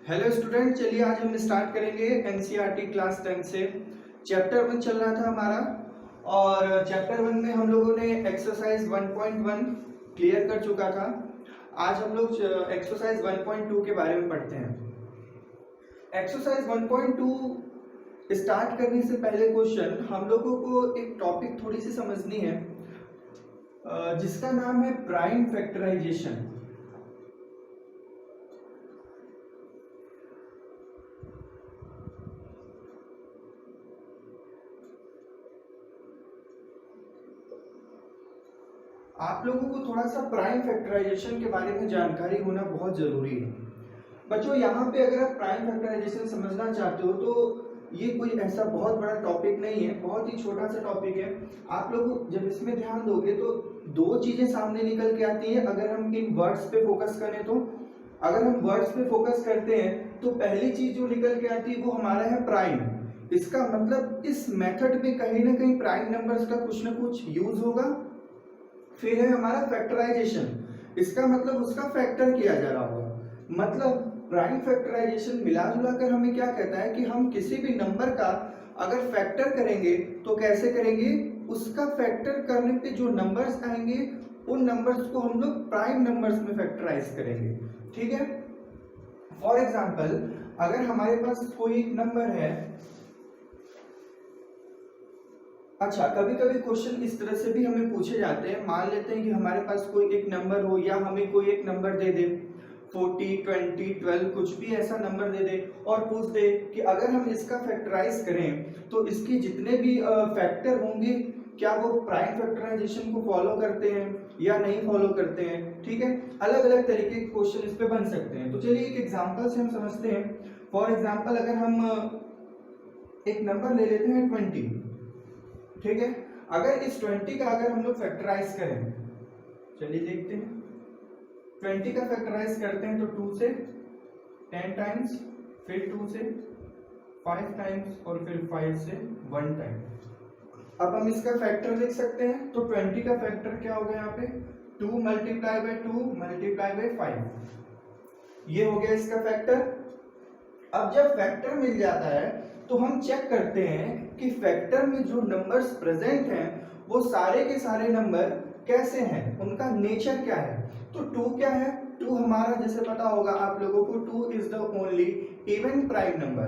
Hello student, चलिए आज हम स्टार्ट करेंगे एनसीईआरटी क्लास 10 से। चैप्टर 1 चल रहा था हमारा और चैप्टर 1 में हम लोगों ने एक्सरसाइज 1.1 क्लियर कर चुका था। आज हम लोग एक्सरसाइज 1.2 के बारे में पढ़ते हैं। एक्सरसाइज 1.2 स्टार्ट करने से पहले क्वेश्चन हम लोगों को एक टॉपिक थोड़ी सी समझनी है जिसका नाम है प्राइम फैक्टराइजेशन। आप लोगों को थोड़ा सा प्राइम फैक्टराइजेशन के बारे में जानकारी होना बहुत जरूरी है। बच्चों, यहाँ पे अगर आप प्राइम फैक्टराइजेशन समझना चाहते हो तो ये कोई ऐसा बहुत बड़ा टॉपिक नहीं है, बहुत ही छोटा सा टॉपिक है। आप लोग जब इसमें ध्यान दोगे तो दो चीजें सामने निकल के आती है। अगर हम इन वर्ड्स पे फोकस करें तो अगर हम वर्ड्स पे फोकस करते हैं तो पहली चीज जो निकल के आती है वो हमारा है प्राइम। इसका मतलब इस मेथड में कहीं ना कहीं प्राइम नंबर्स का कुछ ना कुछ यूज होगा। फिर है हमारा फैक्टराइजेशन, इसका मतलब उसका फैक्टर किया जा रहा होगा। मतलब प्राइम फैक्टराइजेशन मिला जुला कर हमें क्या कहता है कि हम किसी भी नंबर का अगर फैक्टर करेंगे तो कैसे करेंगे, उसका फैक्टर करने पे जो नंबर्स आएंगे उन नंबर्स को हम लोग प्राइम नंबर्स में फैक्टराइज करेंगे। ठीक है। फॉर एग्जाम्पल, अगर हमारे पास कोई एक नंबर है, अच्छा कभी कभी क्वेश्चन इस तरह से भी हमें पूछे जाते हैं। मान लेते हैं कि हमारे पास कोई एक नंबर हो या हमें कोई एक नंबर दे दे 40, 20, 12 कुछ भी ऐसा नंबर दे दे और पूछ दे कि अगर हम इसका फैक्टराइज करें तो इसके जितने भी फैक्टर होंगे क्या वो प्राइम फैक्टराइजेशन को फॉलो करते हैं या नहीं फॉलो करते हैं। ठीक है, अलग अलग तरीके के क्वेश्चन इस पे बन सकते हैं। तो चलिए एक एग्जांपल से हम समझते हैं। फॉर एग्जांपल, अगर हम एक नंबर ले लेते हैं 20। ठीक है, अगर इस 20 का अगर हम लोग फैक्टराइज करें, चलिए देखते हैं। 20 का फैक्टराइज करते हैं तो 2 से 10 टाइम्स, फिर 2 से 5 टाइम्स और फिर 5 से 1 टाइम। अब हम इसका फैक्टर लिख सकते हैं। तो 20 का फैक्टर क्या होगा यहाँ पे, 2 मल्टीप्लाई बाई 2 मल्टीप्लाई बाई 5। ये हो गया इसका फैक्टर। अब जब फैक्टर मिल जाता है तो हम चेक करते हैं कि फैक्टर में जो नंबर्स प्रेजेंट हैं वो सारे के सारे नंबर कैसे हैं, उनका नेचर क्या है। तो 2 क्या है, 2 हमारा जैसे पता होगा आप लोगों को, 2 is the only even prime number.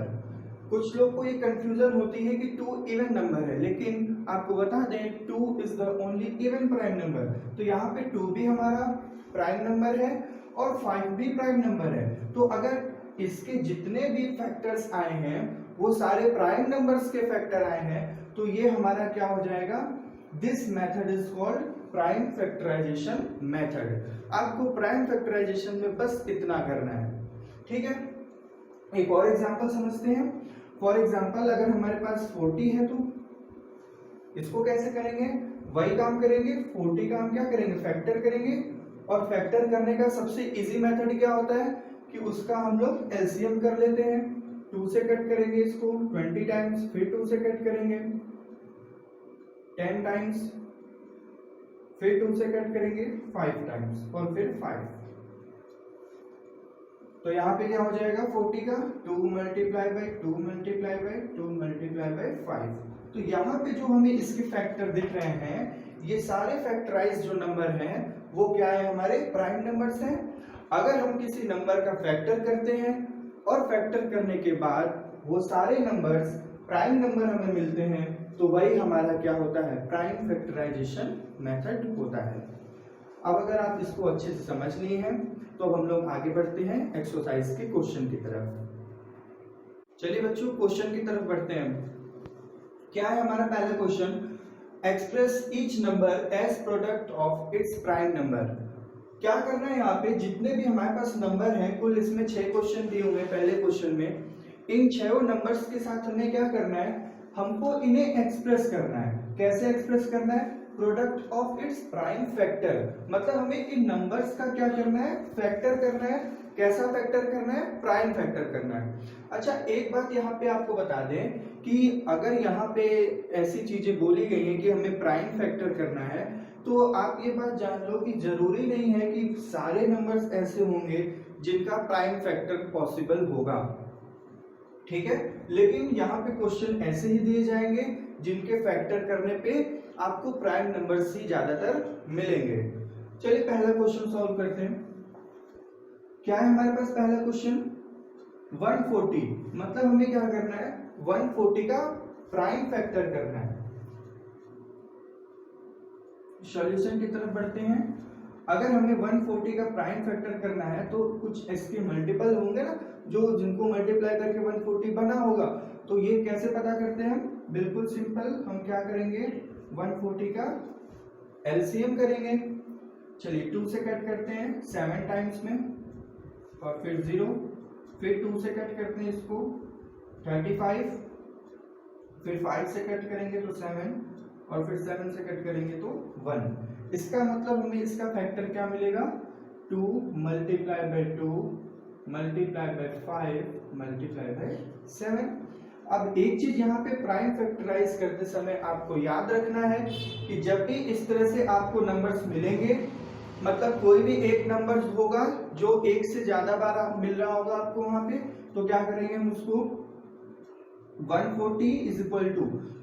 कुछ लोग को ये कंफ्यूजन होती है कि 2 इवन नंबर है, लेकिन आपको बता दें 2 is the only even prime number. तो यहाँ पे 2 भी हमारा प्राइम नंबर है और 5 भी प्राइम नंबर है। तो अगर इसके जितने भी फैक्टर्स आए हैं वो सारे प्राइम नंबर्स के फैक्टर आए हैं तो ये हमारा क्या हो जाएगा, this method is called prime factorisation method. आपको प्राइम फैक्टराइजेशन में बस इतना करना है। ठीक है, एक और एग्जांपल समझते हैं। फॉर एग्जांपल, अगर हमारे पास 40 है तो इसको कैसे करेंगे, वही काम करेंगे। 40 का हम क्या करेंगे, फैक्टर करेंगे। और फैक्टर करने का सबसे इजी मेथड क्या होता है कि उसका हम लोग एलसीएम कर लेते हैं। 2 से कट करेंगे इसको 20 टाइम्स, फिर 2 से कट करेंगे 10 टाइम्स, फिर 2 से कट करेंगे 5 टाइम्स और फिर 5। तो यहाँ पे क्या हो जाएगा, 40 का 2 multiply by 2 multiply by 2 multiply by 5। तो यहाँ पे जो हमें इसके फैक्टर दिख रहे हैं, ये सारे फैक्टराइज जो नंबर हैं वो क्या है, हमारे प्राइम नंबर्स हैं। अगर हम किसी नंबर का फैक्टर करते हैं और फैक्टर करने के बाद वो सारे नंबर्स प्राइम नंबर हमें मिलते हैं तो वही हमारा क्या होता है, प्राइम फैक्टराइजेशन मेथड होता है। अब अगर आप इसको अच्छे से समझ लिए हैं तो अब हम लोग आगे बढ़ते हैं एक्सरसाइज के क्वेश्चन की तरफ। चलिए बच्चों, क्वेश्चन की तरफ बढ़ते हैं। क्या है हमारा पहला question, express each number as product of its prime number. क्या करना है यहाँ पे, जितने भी हमारे पास नंबर हैं, कुल इसमें 6 क्वेश्चन दिए हुए हैं। पहले क्वेश्चन में इन 6 नंबर्स के साथ हमें क्या करना है, हमको इन्हें एक्सप्रेस करना है। कैसे एक्सप्रेस करना है, product of its prime factor. मतलब हमें इन नंबर्स का क्या करना है, फैक्टर करना है। कैसा फैक्टर करना है, प्राइम फैक्टर करना है। अच्छा एक बात यहाँ पे आपको बता दें कि अगर यहाँ पे ऐसी चीजें बोली गई हैं कि हमें प्राइम फैक्टर करना है तो आप ये बात जान लो कि जरूरी नहीं है कि सारे नंबर्स ऐसे होंगे जिनका प्राइम फैक्टर पॉसिबल होगा, ठीक है। लेकिन यहाँ पे क्वेश्चन ऐसे ही दिए जाएंगे जिनके फैक्टर करने पे आपको प्राइम नंबर्स ही ज्यादातर मिलेंगे। चलिए पहला क्वेश्चन सॉल्व करते हैं। क्या है हमारे पास पहला क्वेश्चन? 140, मतलब हमें क्या करना है, 140 का प्राइम फैक्टर करना है। सॉल्यूशन की तरफ बढ़ते हैं। अगर हमें 140 का प्राइम फैक्टर करना है तो कुछ इसके मल्टीपल होंगे ना, जो जिनको मल्टीप्लाई करके 140 बना होगा। तो ये कैसे पता करते हैं? बिल्कुल सिंपल, हम क्या करेंगे, 140 का एलसीएम करेंगे। चलिए 2 से कट करते हैं 7 टाइम्स में, और फिर 0, फिर 2 से कट करते हैं इसको 35, फिर 5 से कट करेंगे तो 7, और फिर 7 से कट करेंगे तो 1। इसका मतलब हमें इसका फैक्टर क्या मिलेगा, 2 multiply bye 2 multiply by 5 multiply by 7। अब एक चीज यहाँ पे प्राइम फैक्टराइज करते समय आपको याद रखना है कि जब भी इस तरह से आपको नंबर्स मिलेंगे, मतलब कोई भी एक नंबर होगा जो एक से ज्यादा बार मिल रहा होगा आपको वहां पे, तो क्या करेंगे हम उसको 140 इज इक्वल टू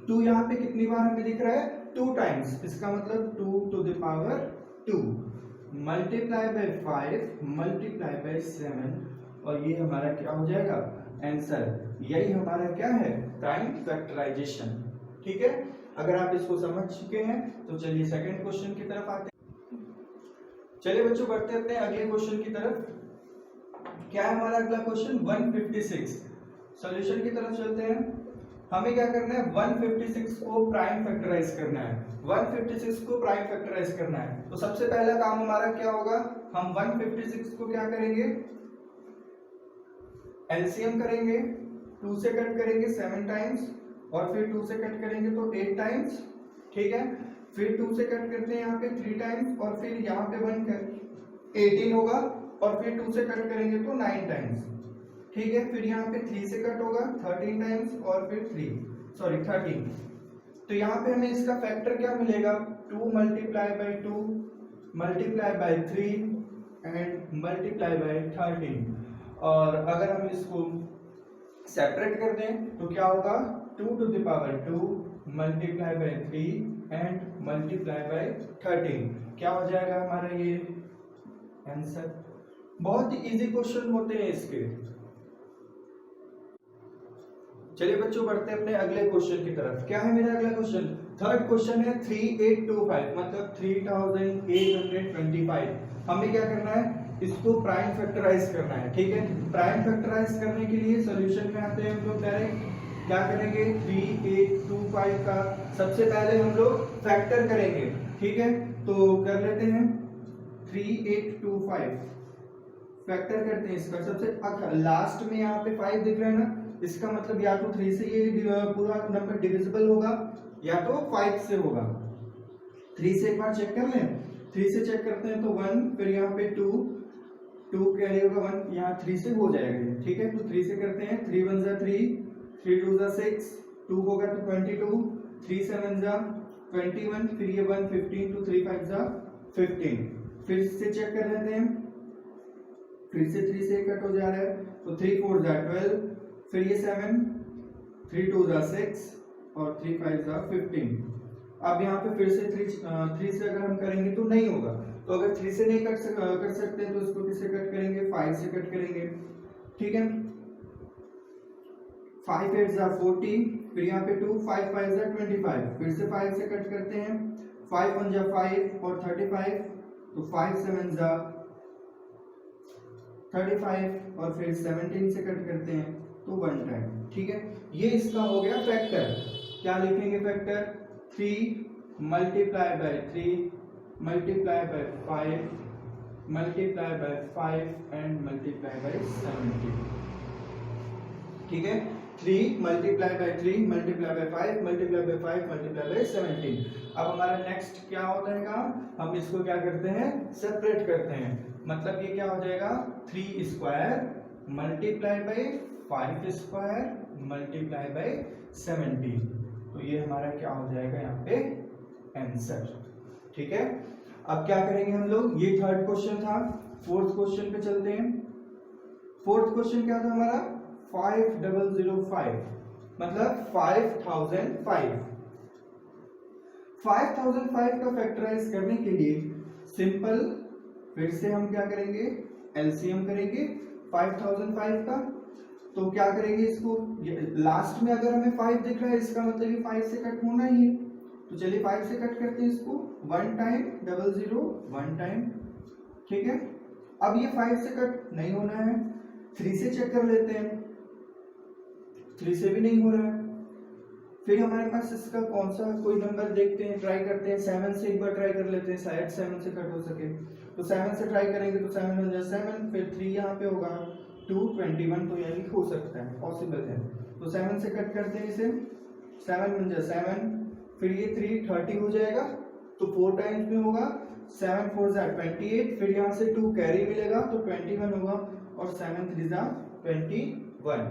2, यहाँ पे कितनी बार हमें दिख रहा है, 2 टाइम्स, इसका मतलब 2 to the power 2 multiply by 5 multiply by 7, और ये हमारा क्या हो जाएगा, आंसर। यही हमारा क्या है, प्राइम फैक्टराइजेशन, ठीक है। अगर आप इसको समझ चुके हैं तो चलिए सेकंड क्वेश्चन की तरफ आते हैं। चलिए बच्चों बढ़ते हैं अगले क्वेश्चन की तरफ। क्या है हमारा अगला क्वेश्चन, 156। सॉल्यूशन की तरफ चलते हैं। हमें क्या करना है, 156 को प्राइम फैक्टराइज करना है। 156 को प्राइम फैक्टराइज करना है तो सबसे पहला काम हमारा क्या होगा, हम 156 को क्या करेंगे, एलसीएम करेंगे, 2 से कट करेंगे 7 टाइम्स, और फिर 2 से कट करेंगे तो 8 टाइम्स, ठीक है। फिर 2 से कट करते हैं यहाँ पे 3 टाइम्स, और फिर यहाँ पे 1 कर 18 होगा, और फिर 2 से कट करेंगे तो 9 टाइम्स, ठीक है। फिर यहाँ पे 3 से कट होगा 13 टाइम्स, और फिर 13। तो यहाँ पे हमें इसका फैक्टर क्या मिलेगा, 2 multiply bye 2 multiply by 3 and multiply by 13। और अगर हम इसको सेपरेट कर दें तो क्या होगा, 2 to the power 2 multiply by 3 and multiply by 13। क्या हो जाएगा हमारा ये आंसर। बहुत ही इजी क्वेश्चन होते हैं इसके। चलिए बच्चों बढ़ते हैं अपने अगले क्वेश्चन की तरफ। क्या है मेरा अगला क्वेश्चन, थर्ड क्वेश्चन है 3825, मतलब 3825। हमें क्या करना है, इसको प्राइम फैक्टराइज करना है, ठीक है। प्राइम फैक्टराइज करने के लिए सॉल्यूशन में आते हैं हम लोग डायरेक्ट। क्या करेंगे, 3825 का सबसे पहले हम लोग फैक्टर करेंगे, ठीक है। तो कर लेते हैं 3825 फैक्टर करते हैं इसका। सबसे लास्ट में यहाँ पे 5 दिख रहा है ना, इसका मतलब या तो 3 से ये पूरा नंबर डिविजिबल होगा या तो 5 से होगा। 3 से एक बार चेक कर लें, 3 से चेक करते हैं तो 1, फिर यहाँ पे 2 कैरी होगा 1, यहाँ 3 से हो जाएगा, ठीक है। तो 3 से करते हैं, 3 1 जा 3, 3 2 जा 6, 2 होगा तो 22, 3 7 जा 21, फिर ये 1 15, 2 3 5 जा 15। फिर से चेक कर लेते हैं, फिर से 3 से कट हो जा रहा है तो 3 4 जा 12, फिर ये 7, 3 2 जा 6, और 3 5 जा 15। अब यहाँ पे फिर से 3 से अगर हम करेंगे तो नहीं होगा, तो अगर 3 से नहीं कर सकते हैं तो इसको किससे कट करेंगे, 5 से कट करेंगे, ठीक है। 5 8 जा 40, फिर यहाँ पे 2 5 5 जा 25, फिर से 5 से कट करते हैं, 5 1 जा 5 और 35, तो 5 7 जा 35, और फिर 17 से कट करते हैं तो 1 टाइम, ठीक है। ये इसका हो गया फैक्टर। क्या लिखेंगे factor, 3 multiply by 3 multiply by 5 multiply by 5 and multiply bye 17, ठीक है। 3 multiply by 3 multiply by 5 multiply by 5 multiply bye 17। अब हमारा नेक्स्ट क्या होता है काम, हम इसको क्या करते हैं, सेपरेट करते हैं। मतलब ये क्या हो जाएगा, 3 square multiply by 5 square multiply by 17। तो ये हमारा क्या हो जाएगा यहाँ पे आंसर। ठीक है, अब क्या करेंगे हम लोग, ये थर्ड क्वेश्चन था। फोर्थ क्वेश्चन पे चलते हैं। फोर्थ क्वेश्चन क्या था हमारा, 5005 मतलब 5005। 5005 का फैक्टराइज करने के लिए सिंपल फिर से हम क्या करेंगे, एलसीएम करेंगे 5005 का। तो क्या करेंगे इसको, लास्ट में अगर हमें 5 दिख रहा है इसका मतलब ये 5 से कट होना ही है। तो चलिए 5 से कट करते हैं इसको, 1 टाइम 00 1 टाइम, ठीक है। अब ये 5 से कट नहीं होना है, 3 से चेक कर लेते हैं, 3 से भी नहीं हो रहा है। फिर हमारे पास इसका कौन सा कोई नंबर देखते हैं, ट्राई करते हैं, 7 से एक बार ट्राई कर लेते हैं, शायद 7 से कट हो सके। तो 7 से ट्राई करेंगे तो 7 हो जाए 7, फिर 3 यहाँ पे होगा 2 21, तो यानी हो सकता है, पॉसिबल है। तो 7 से कट करते हैं इसे, 7 बन जाए 7, फिर ये 3 30 हो जाएगा, तो 4 टाइम्स में होगा, 7 4 जा 28, फिर यहाँ से 2 कैरी मिलेगा तो 21 होगा, और 7 3 जा 21।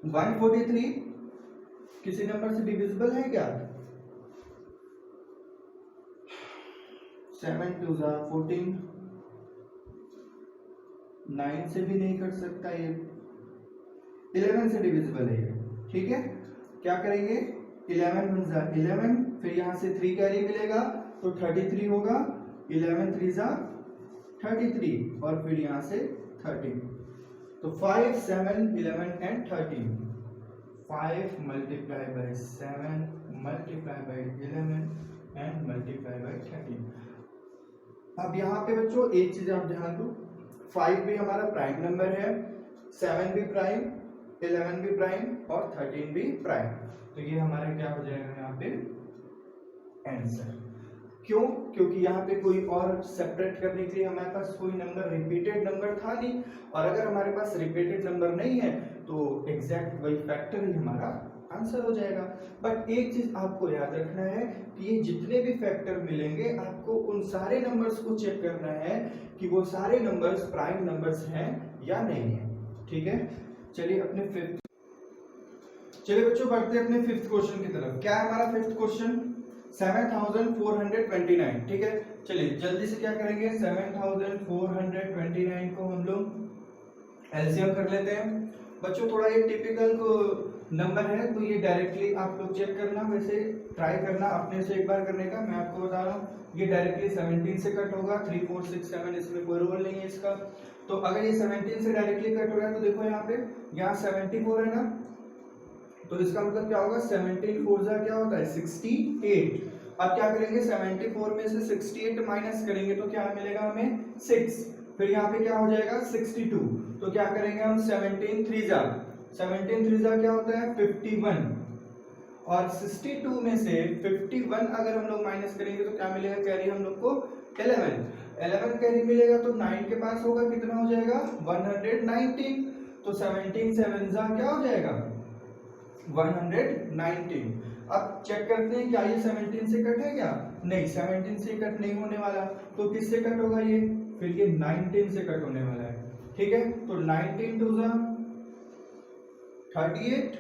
143 किसी नंबर से डिविजिबल है क्या, 7 2 जा 14, 9 से भी नहीं कट सकता ये, 11 से डिविजिबल है ये, ठीक है। क्या करेंगे, 11 1 जा 11, फिर यहाँ से 3 कैरी मिलेगा तो 33 होगा, 11 3 जा 33, और फिर यहाँ से 13, तो 5 7 11 and 13, 5 multiply by 7 multiply by 11 and multiply by 13। अब यहाँ पे बच्चों एक चीज आप ध्यान दो, 5 भी हमारा प्राइम नंबर है, 7 भी प्राइम, 11 भी प्राइम और 13 भी प्राइम, तो ये हमारा क्या हो जाएगा यहाँ पे आंसर। क्यों, क्योंकि यहाँ पे कोई और सेपरेट करने के लिए हमारे पास कोई नंबर रिपीटेड नंबर था नहीं, और अगर हमारे पास रिपीटेड नंबर नहीं है तो एग्जैक्ट वही फैक्टर ही हमारा आंसर हो जाएगा। बट एक चीज आपको याद रखना है कि ये जितने भी फैक्टर मिलेंगे आपको उन सारे नंबर्स को चेक करना है कि वो सारे नंबर्स प्राइम नंबर्स हैं या नहीं है, ठीक है। चलिए बच्चों बढ़ते हैं अपने फिफ्थ क्वेश्चन की तरफ। क्या है हमारा फिफ्थ क्वेश्चन, 7429, ठीक है। चलिए जल्दी से क्या करेंगे, 7429 को हम लोग एलसीएम कर लेते हैं। बच्चों थोड़ा ये टिपिकल नंबर है तो ये डायरेक्टली आप लोग चेक करना, वैसे ट्राई करना अपने से एक बार करने का। मैं आपको बता रहा हूँ ये डायरेक्टली 17 से कट होगा, 3 4 6 7 इसमें कोई रोल नहीं है इसका। तो अगर ये 17 से डायरेक्टली कट हो रहा है तो देखो यहाँ पे, यहाँ 74 है ना, तो इसका मतलब क्या होगा, 17 4 जा क्या होता है 68। अब क्या करेंगे, 74 में से 68 माइनस करेंगे तो क्या मिलेगा हमें 6, फिर यहाँ पे क्या हो जाएगा 62, तो क्या करेंगे हम 17 3 जा क्या होता है 51, और 62 में से 51 अगर हम लोग माइनस करेंगे तो क्या मिलेगा, कैरी हम लोग को 11 कैरी मिलेगा, तो 9 के पास होगा कितना हो जाएगा 119, तो 17 7 जा क्या हो जाएगा 119। अब चेक करते हैं क्या ये 17 से कट है क्या, नहीं 17 से कट नहीं होने वाला, तो किससे कट होगा ये, फिर ये 19 से कट होने वाला है, ठीक है। तो 19 2 जा 38,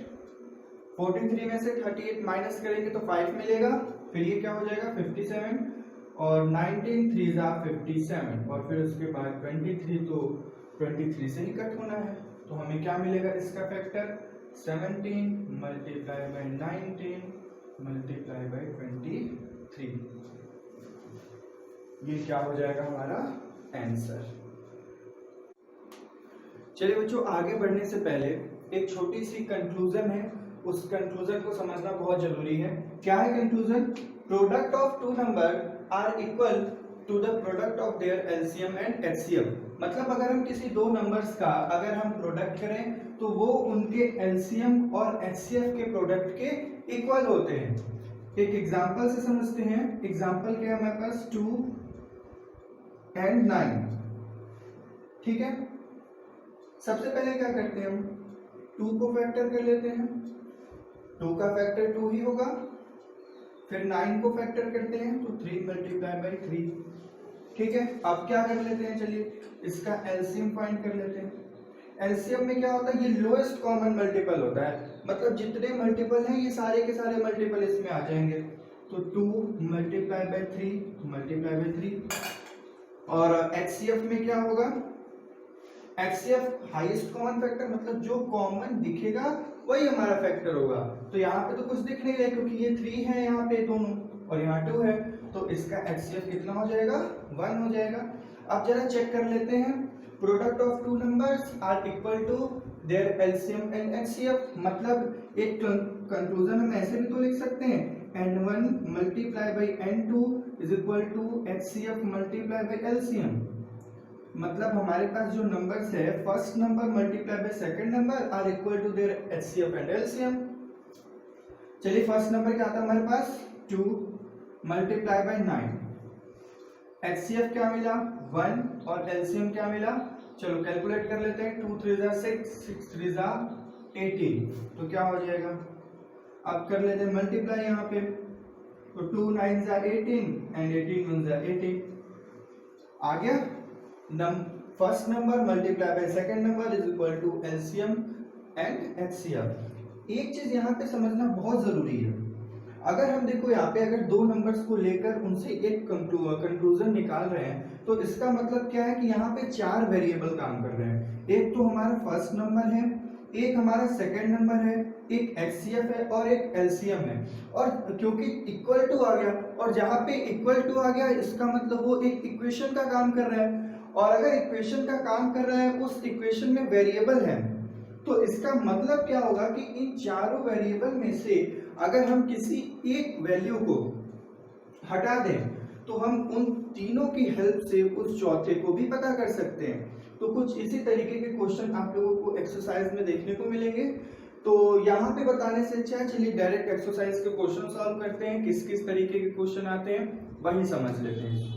43 में से 38 माइनस करेंगे तो 5 मिलेगा, फिर ये क्या हो जाएगा 57, और 19 3 जा 57, और फिर उसके बाद 23, तो 23 से ही कट होना है, तो हमें क्या मिलेगा इसका factor 17 multiply by 19 multiply by 23, ये क्या हो जाएगा हमारा आंसर। चलिए बच्चों आगे बढ़ने से पहले एक छोटी सी कंक्लूजन है, उस कंक्लूजन को समझना बहुत जरूरी है। क्या है conclusion, product of two number are equal to the product of their LCM and HCF. मतलब अगर हम किसी दो नंबर्स का अगर हम प्रोडक्ट करें तो वो उनके एलसीएम और एचसीएफ के प्रोडक्ट के इक्वल होते हैं। एक एग्जांपल से समझते हैं। एग्जांपल क्या है हमारे पास 2 and 9, ठीक है। सबसे पहले क्या करते हैं हम 2 को फैक्टर कर लेते हैं, 2 का फैक्टर 2 ही होगा, फिर 9 को फैक्टर करते हैं तो 3 मल्टीप्लाई बाई 3, ठीक है। अब क्या कर लेते हैं, चलिए इसका एलसीएम फाइंड कर लेते हैं। एलसीएम में क्या होता है, ये लोएस्ट कॉमन मल्टीपल होता है, मतलब जितने मल्टीपल हैं ये सारे के सारे मल्टीपल इसमें आ जाएंगे। तो 2 मल्टीप्लाई बाय 3 और HCF में क्या होगा, HCF हाईएस्ट कॉमन फैक्टर, मतलब जो कॉमन दिखेगा वही हमारा फैक्टर होगा। तो यहाँ पे तो कुछ दिख नहीं रहा क्योंकि ये 3 है यहाँ पे दोनों और यहाँ 2 है, तो इसका HCF कितना हो जाएगा, 1 हो जाएगा। अब जरा चेक कर लेते हैं, product of two numbers are equal to their LCM and HCF, मतलब एक कंक्लूजन हम ऐसे भी तो लिख सकते हैं, n1 multiply by n2 is equal to HCF multiply by LCM। मतलब हमारे पास जो नंबर्स है, first number multiply by second number are equal to their HCF and LCM। चलिए फर्स्ट नंबर क्या आता है हमारे पास, 2 मल्टीप्लाई बाय 9, HCF क्या मिला 1 और LCM क्या मिला, चलो कैलकुलेट कर लेते हैं, 2 3 6 6 3 18, तो क्या हो जाएगा, अब कर लेते हैं मल्टीप्लाई यहाँ पे, तो 2 9 18 एंड 18 1 18 आ गया। First number multiply by second number is equal to LCM and HCF। एक चीज यहाँ पे समझना बहुत जरूरी है, अगर हम देखो यहाँ पे अगर दो नंबर्स को लेकर उनसे एक कंक्लूजन निकाल रहे हैं, तो इसका मतलब क्या है कि यहाँ पे 4 वेरिएबल काम कर रहे हैं। एक तो हमारा फर्स्ट नंबर है, एक हमारा सेकंड नंबर है, एक HCF है और एक LCM है। और क्योंकि इक्वल टू आ गया, और जहाँ पे इक्वल टू आ गया इसका मतलब वो एक इक्वेशन का काम कर रहा है, और अगर इक्वेशन का काम कर रहा है उस इक्वेशन में वेरिएबल है, तो इसका मतलब क्या होगा कि इन चारों वेरिएबल में से अगर हम किसी एक वैल्यू को हटा दें तो हम उन तीनों की हेल्प से उस चौथे को भी पता कर सकते हैं। तो कुछ इसी तरीके के क्वेश्चन आप लोगों को एक्सरसाइज में देखने को मिलेंगे। तो यहाँ पे बताने से अच्छा है, चलिए डायरेक्ट एक्सरसाइज के क्वेश्चन सॉल्व करते हैं। किस किस तरीके के क्वेश्चन आते हैं वही समझ लेते हैं।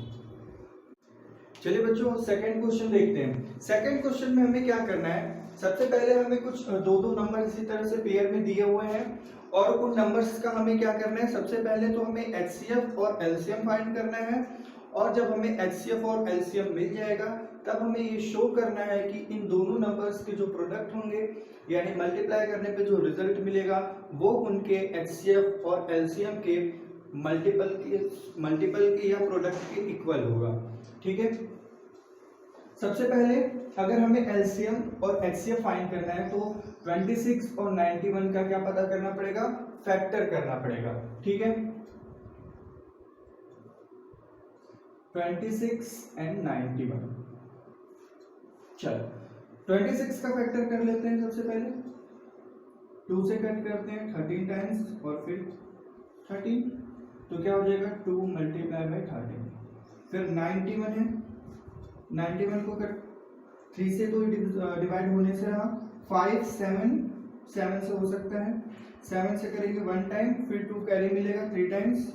चलिए बच्चों सेकंड क्वेश्चन देखते हैं। सेकंड क्वेश्चन में हमें क्या करना है, सबसे पहले हमें कुछ दो नंबर इसी तरह से पेयर में दिए हुए हैं, और उन नंबर्स का हमें क्या करना है, सबसे पहले तो हमें HCF और LCM फाइंड करना है, और जब हमें HCF और LCM मिल जाएगा तब हमें ये शो करना है कि इन दोनों नंबर्स के जो प्रोडक्ट होंगे, यानी मल्टीप्लाई करने पे जो रिजल्ट मिलेगा वो उनके HCF और LCM के मल्टीपल के या प्रोडक्ट के इक्वल होगा। ठीक है, सबसे पहले अगर हमें LCM और HCF फाइंड करना है तो 26 और 91 का क्या पता करना पड़ेगा, फैक्टर करना पड़ेगा। ठीक है, 26 एंड 91, चलो 26 का फैक्टर कर लेते हैं। सबसे पहले 2 से कट करते हैं 13 टाइम्स और फिर 13, तो क्या हो जाएगा 2 मल्टीप्लाई बाई 13। फिर 91 है, 91 को कट 3 से तो डिवाइड होने से रहा, 5 7 से हो सकता है, 7 से करेंगे 1 टाइम, फिर 2 कैरी मिलेगा 3 टाइम्स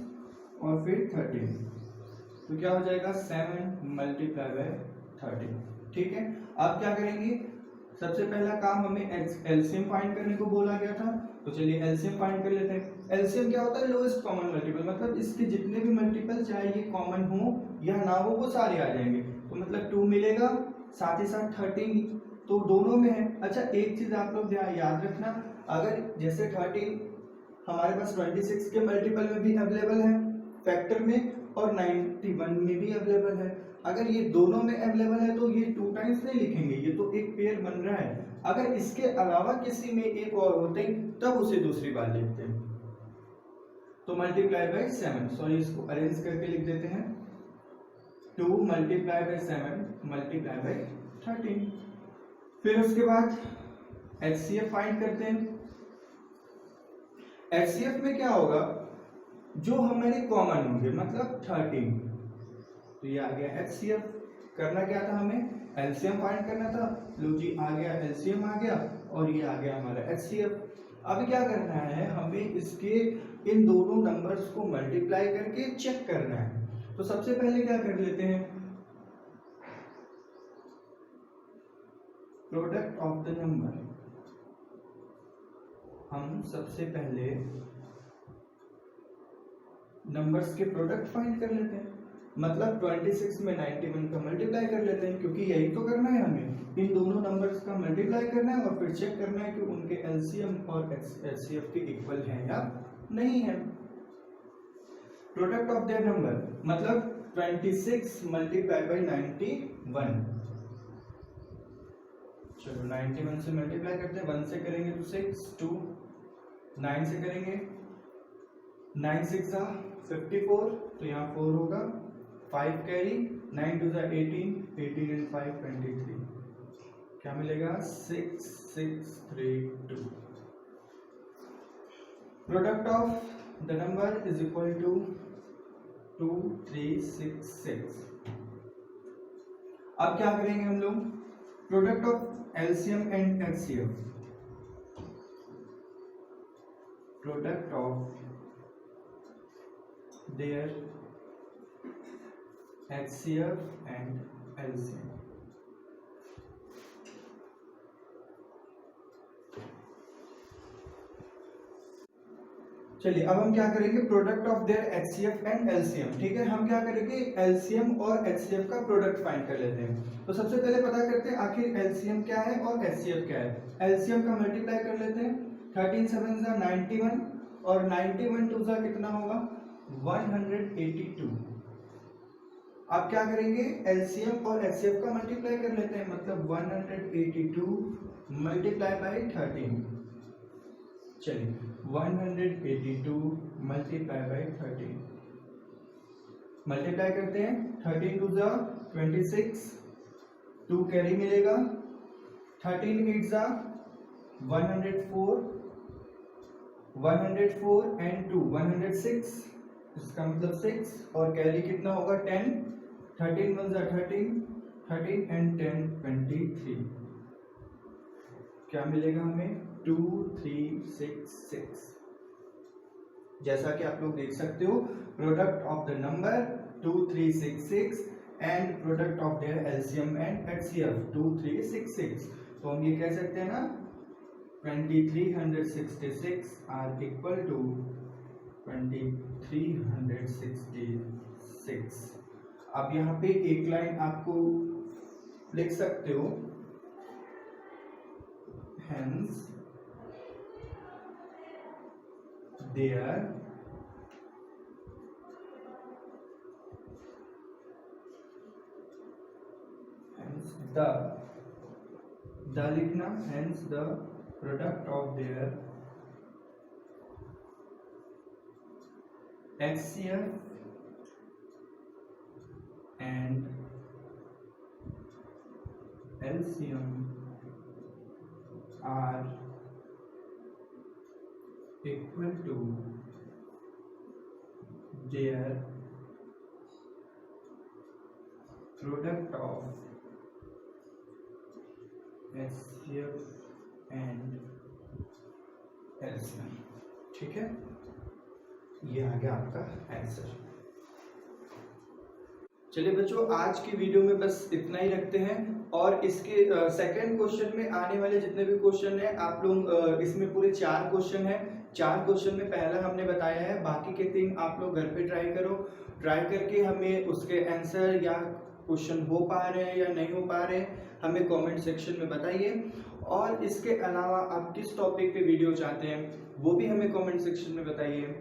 और फिर 13, तो क्या हो जाएगा 7 मल्टीप्लाई बाय 13। ठीक है, अब क्या करेंगे, सबसे पहला काम हमें LCM फाइंड करने को बोला गया था, तो चलिए LCM फाइंड कर लेते हैं। LCM क्या होता है, लोएस्ट कॉमन मल्टीपल, मतलब इसके जितने भी मल्टीपल चाहे ये कॉमन हो या ना हो वो सारे आ जाएंगे, तो मतलब 2 मिलेगा, साथ ही साथ 13 तो दोनों में है। अच्छा एक चीज आप लोग याद रखना, अगर जैसे 13 हमारे पास 26 के मल्टीपल में भी अवेलेबल है फैक्टर में, और 91 में भी अवेलेबल है, अगर ये दोनों में अवेलेबल है तो ये 2 टाइम्स नहीं लिखेंगे, ये तो एक पेयर बन रहा है। अगर इसके अलावा किसी में एक और होते तब उसे दूसरी बार लिखते हैं, तो मल्टीप्लाई बाय 7, सॉरी इसको अरेंज करके लिख देते हैं, 2 मल्टीप्लाई बाय 7 मल्टीप्लाई बाय 13। फिर उसके बाद HCF फाइंड करते हैं। HCF में क्या होगा, जो हमारे कॉमन होंगे, मतलब 13, तो ये आ गया HCF। करना क्या था, हमें LCM फाइंड करना था, लो जी आ गया LCM आ गया, और ये आ गया हमारा HCF। अब क्या करना है, हमें इसके इन दोनों नंबर्स को मल्टीप्लाई करके चेक करना है। तो सबसे पहले क्या कर लेते हैं, प्रोडक्ट ऑफ द नंबर, हम सबसे पहले नंबर्स के प्रोडक्ट फाइंड कर लेते हैं, मतलब 26 में 91 का मल्टीप्लाई कर लेते हैं, क्योंकि यही तो करना है, हमें इन दोनों नंबर्स का मल्टीप्लाई करना है और फिर चेक करना है कि उनके LCM और HCF के इक्वल हैं या नहीं है। प्रोडक्ट ऑफ देयर नंबर मतलब 26 मल्टीप्लाई बाई 91। चलो 91 से मल्टीप्लाई करते हैं, 1 से करेंगे तो 6, 2, 9 से करेंगे 9 6 54, तो यहाँ 4 होगा, 5 कैरी, 9 2 18, 18 एंड 5 23, क्या मिलेगा 6 6 3 2। Product of the number is equal to 2 3 6 6। अब क्या करेंगे हम लोग, product of LCM and HCF, product of their HCF and LCM। चलिए अब हम क्या करेंगे, product of their HCF and LCM। ठीक है, हम क्या करेंगे LCM और HCF का प्रोडक्ट फाइंड कर लेते हैं। तो सबसे पहले पता करते हैं आखिर LCM क्या है और HCF क्या है। LCM का मल्टीप्लाई कर लेते हैं, 13 7 91 और 91 2 कितना होगा 182। आप क्या करेंगे LCM और HCF का मल्टीप्लाई कर लेते हैं, मतलब 182 मल्टीप्लाई बाई 13। चलिए 182 मल्टीप्लाई बाई 13 मल्टीप्लाई करते हैं, 13 2 26, 2 कैरी मिलेगा, 13 8 104, 104 एंड 2 106, इसका मतलब 6 और कैरी कितना होगा 10, 13 1 13, 13 एंड 10 23, क्या मिलेगा हमें 2 3 6 6। जैसा कि आप लोग देख सकते हो, product of the number 2 3 6 6 and product of their LCM and HCF 2 3 6 6। तो हम ये कह सकते हैं ना 2366 आर इक्वल टू 2366। अब यहाँ पे एक लाइन आपको लिख सकते हो, hence there hence the लिखना, hence the product of their HCF and LCM are equal to their product of HCF and LCM। ठीक है, ये आ गया आपका आंसर। चलिए बच्चों, आज की वीडियो में बस इतना ही रखते हैं, और इसके सेकंड क्वेश्चन में आने वाले जितने भी क्वेश्चन हैं आप लोग, इसमें पूरे 4 क्वेश्चन हैं। 4 क्वेश्चन में पहला हमने बताया है, बाकी के 3 आप लोग घर पे ट्राई करो। ट्राई करके हमें उसके आंसर या क्वेश्चन हो पा रहे हैं या नहीं हो पा रहे हैं हमें कमेंट सेक्शन में बताइए। और इसके अलावा आप किस टॉपिक पे वीडियो चाहते हैं वो भी हमें कमेंट सेक्शन में बताइए।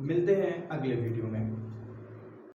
मिलते हैं अगले वीडियो में।